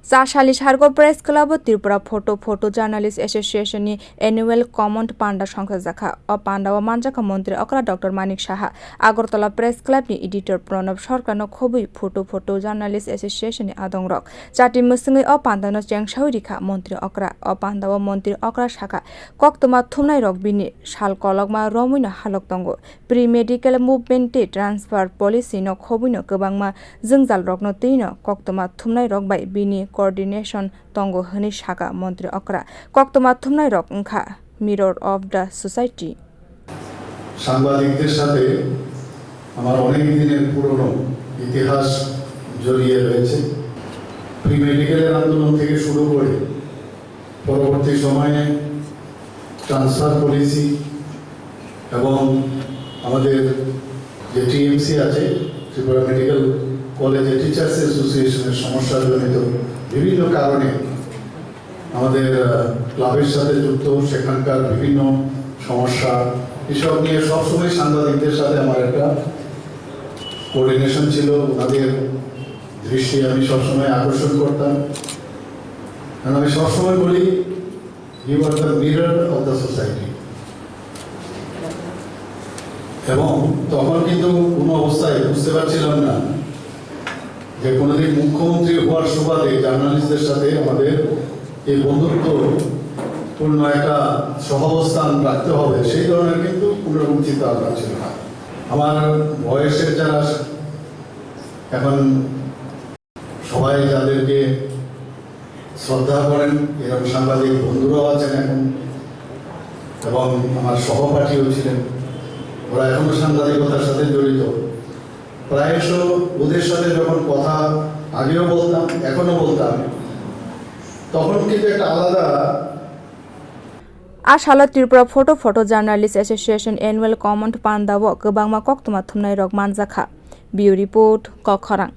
Chasalni sarigo press club Tripura Photo Photojournalists Association ni annual common panda sangchajakha o panda o manjakha montri okra Dr. Manik Saha Agartala press club ni editor Pranab Sarkar no khobui Photo Photojournalists Association ni adongrok chati musungai o panda no chengshau rikha montri okra o panda o montri okra shaka koktoma thumnai rok bini sal kolokma romuina halok tongo pre-medical movement transfer policy no khobui no kwbangma jungjal rok no tino koktoma thumnai rok bai bini coordination tongo hini shaka montri okra koktoma thumnai rok ungkha mirror of the society সাংবাদিকদের সাথে আমার অনেক দিনের পুরনো ইতিহাস জড়িয়ে রয়েছে pre মেডিকেলের আন্দোলন থেকে শুরু করে পরবর্তী সময়ে ট্রান্সফার পলিসি এবং আমাদের যে টিএমসি আছে ত্রিপুরা মেডিকেল কলেজে টিচার্স অ্যাসোসিয়েশনের সমস্যাজনিত বিভিন্ন কারণে আমাদের ক্লাবের সাথে যুক্ত সেখানকার বিভিন্ন সমস্যা এসব নিয়ে সবসময় সাংবাদিকদের সাথে আমার একটা কোঅর্ডিনেশন ছিল ওনাদের দৃষ্টি আমি সবসময় আকর্ষণ করতাম কারণ আমি সবসময় বলি you are the mirror of the society এবং তখন কিন্তু কোনো অবস্থায় বুঝতে পারছিলাম না যে কোনোদিন মুখ্যমন্ত্রী হওয়ার সুবাদে জার্নালিস্টদের সাথে আমাদের এই বন্ধুত্বপূর্ণ একটা সহাবস্থান রাখতে হবে সেই ধরনের কিন্তু কোনো চিন্তা ভাবনা ছিল না আমার বয়সের যারা এখন সবাই যাদেরকে শ্রদ্ধা করেন এরকম সাংবাদিক বন্ধুরাও আছেন এখন এবং আমার সহপাঠীও ছিলেন ওরা এখনো সাংবাদিকতার সাথে জড়িত প্রায়শ ওদের সাথে যখন কথা আগেও বলতাম এখনো বলতাম তখন কিন্তু একটা আলাদা Ashala Tripura Photo Photojournalists Association annual common panda wo kwbangma koktoma thumnai rok manjakha. Bureau report Kokharang.